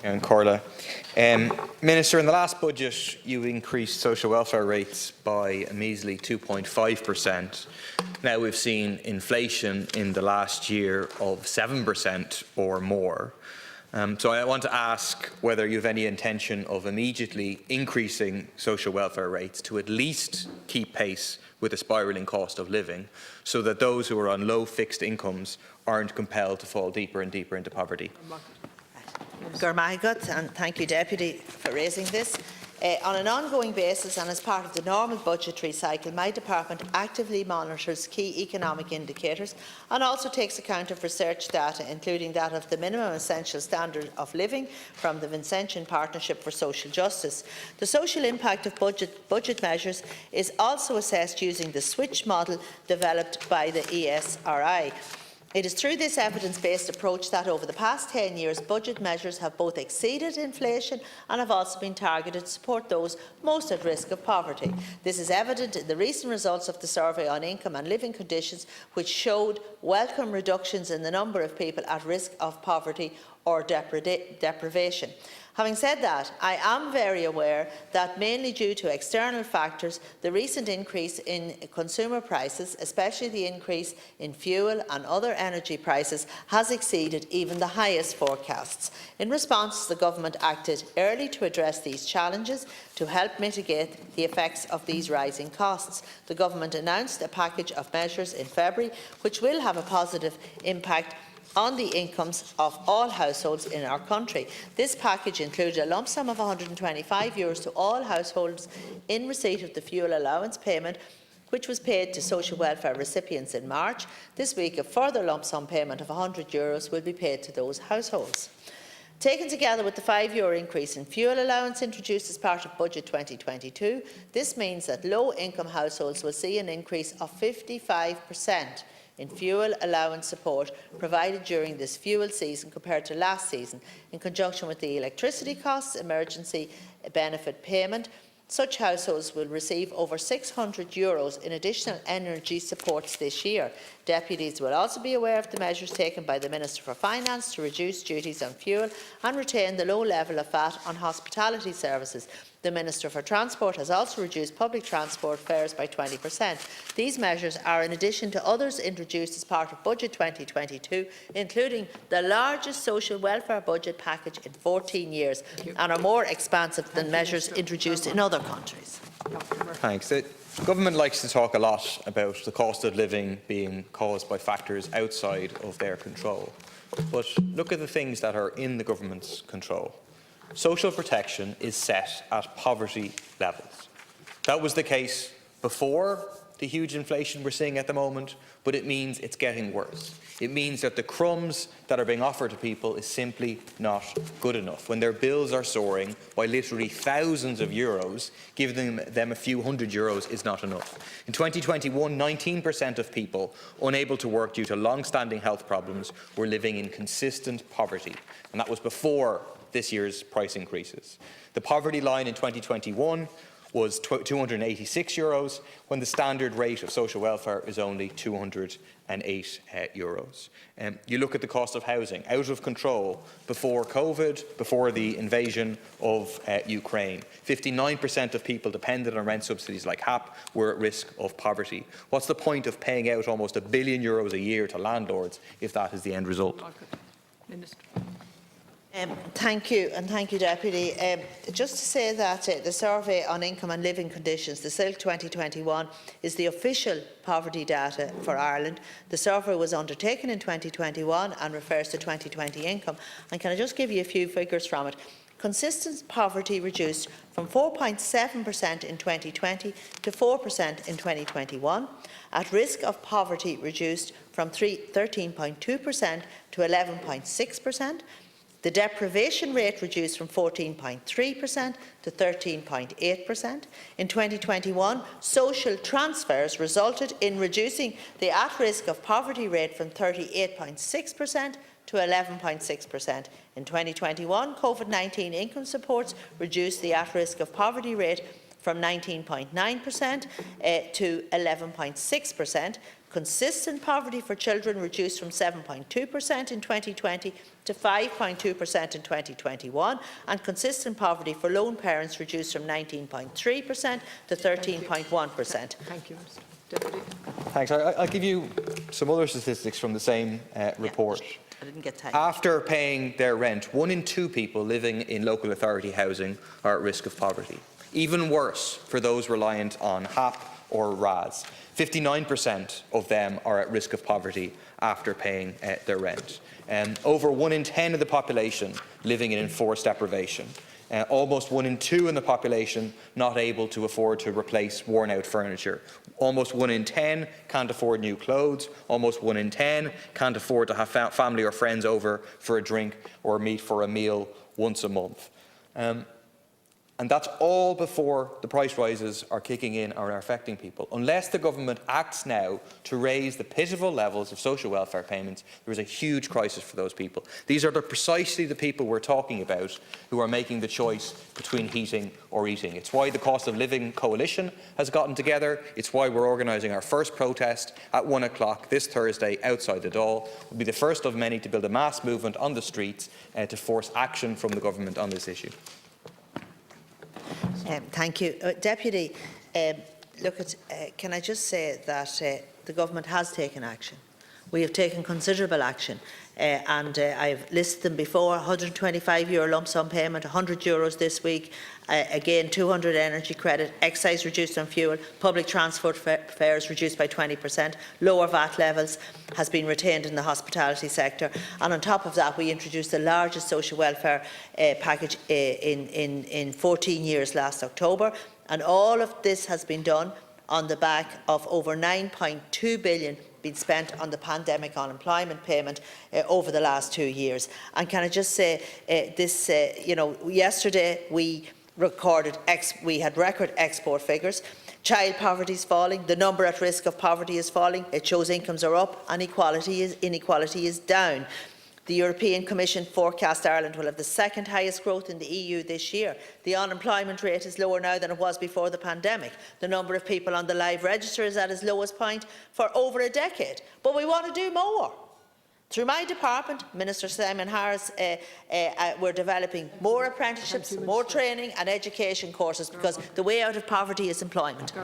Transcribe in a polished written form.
and Corla. Minister, in the last budget you increased social welfare rates by a measly 2.5%. Now we've seen inflation in the last year of 7% or more. So I want to ask whether you have any intention of immediately increasing social welfare rates to at least keep pace with the spiralling cost of living, so that those who are on low fixed incomes aren't compelled to fall deeper and deeper into poverty. And thank you, Deputy, for raising this. On an ongoing basis and as part of the normal budgetary cycle, my department actively monitors key economic indicators and also takes account of research data, including that of the minimum essential standard of living from the Vincentian Partnership for Social Justice. The social impact of budget measures is also assessed using the switch model developed by the ESRI. It is through this evidence-based approach that over the past 10 years budget measures have both exceeded inflation and have also been targeted to support those most at risk of poverty. This is evident in the recent results of the survey on income and living conditions, which showed welcome reductions in the number of people at risk of poverty or deprivation. Having said that, I am very aware that, mainly due to external factors, the recent increase in consumer prices, especially the increase in fuel and other energy prices, has exceeded even the highest forecasts. In response, the Government acted early to address these challenges to help mitigate the effects of these rising costs. The Government announced a package of measures in February which will have a positive impact on the incomes of all households in our country. This package included a lump sum of €125 to all households in receipt of the fuel allowance payment, which was paid to social welfare recipients in March. This week, a further lump sum payment of €100 will be paid to those households. Taken together with the €5 increase in fuel allowance introduced as part of Budget 2022, this means that low-income households will see an increase of 55% in fuel allowance support provided during this fuel season compared to last season, in conjunction with the electricity costs emergency benefit payment. Such households will receive over €600 in additional energy supports this year. Deputies will also be aware of the measures taken by the Minister for Finance to reduce duties on fuel and retain the low level of VAT on hospitality services. The Minister for Transport has also reduced public transport fares by 20%. These measures are in addition to others introduced as part of Budget 2022, including the largest social welfare budget package in 14 years, and are more expansive than measures introduced in other countries. Thanks. The Government likes to talk a lot about the cost of living being caused by factors outside of their control. But look at the things that are in the Government's control. Social protection is set at poverty levels. That was the case before the huge inflation we're seeing at the moment, but it means it's getting worse. It means that the crumbs that are being offered to people is simply not good enough. When their bills are soaring by literally thousands of euros, giving them a few €100 is not enough. In 2021, 19% of people unable to work due to long-standing health problems were living in consistent poverty, and that was before this year's price increases. The poverty line in 2021 was €286, when the standard rate of social welfare is only €208. You look at the cost of housing, out of control before COVID, before the invasion of Ukraine. 59% of people dependent on rent subsidies like HAP were at risk of poverty. What's the point of paying out almost €1 billion a year to landlords if that is the end result? Minister. Thank you, and thank you, Deputy. Just to say that the survey on income and living conditions, the SILC 2021, is the official poverty data for Ireland. The survey was undertaken in 2021 and refers to 2020 income. And can I just give you a few figures from it? Consistent poverty reduced from 4.7% in 2020 to 4% in 2021. At risk of poverty reduced from 13.2% to 11.6%. The deprivation rate reduced from 14.3% to 13.8%. In 2021, social transfers resulted in reducing the at-risk of poverty rate from 38.6% to 11.6%. In 2021, COVID-19 income supports reduced the at-risk of poverty rate from 19.9% to 11.6%. Consistent poverty for children reduced from 7.2% in 2020 to 5.2% in 2021, and consistent poverty for lone parents reduced from 19.3% to 13.1%. Thank you, Mr. Deputy. Thanks. I'll give you some other statistics from the same report. Yeah, I didn't get time. After paying their rent, 1 in 2 people living in local authority housing are at risk of poverty. Even worse for those reliant on HAP or RAS. 59% of them are at risk of poverty after paying their rent. Over 1 in 10 of the population living in enforced deprivation. Almost 1 in 2 in the population not able to afford to replace worn-out furniture. Almost 1 in 10 can't afford new clothes. Almost 1 in 10 can't afford to have family or friends over for a drink or meet for a meal once a month. And that's all before the price rises are kicking in or are affecting people. Unless the government acts now to raise the pitiful levels of social welfare payments, there is a huge crisis for those people. These are precisely the people we're talking about who are making the choice between heating or eating. It's why the Cost of Living Coalition has gotten together. It's why we're organising our first protest at 1 o'clock this Thursday outside the Dáil. We'll be the first of many to build a mass movement on the streets to force action from the government on this issue. Thank you. Deputy, can I just say that the government has taken action. We have taken considerable action, and I've listed them before: €125 lump sum payment, €100 this week, again 200 energy credit, excise reduced on fuel, public transport fares reduced by 20%, lower VAT levels has been retained in the hospitality sector, and on top of that we introduced the largest social welfare package in 14 years last October, and all of this has been done on the back of over €9.2 billion been spent on the pandemic unemployment payment over the last 2 years. And can I just say, yesterday we had record export figures. Child poverty is falling. The number at risk of poverty is falling. It shows incomes are up and inequality is down. The European Commission forecast Ireland will have the second highest growth in the EU this year. The unemployment rate is lower now than it was before the pandemic. The number of people on the live register is at its lowest point for over a decade. But we want to do more. Through my department, Minister Simon Harris, we're developing more apprenticeships, more training and education courses, because the way out of poverty is employment.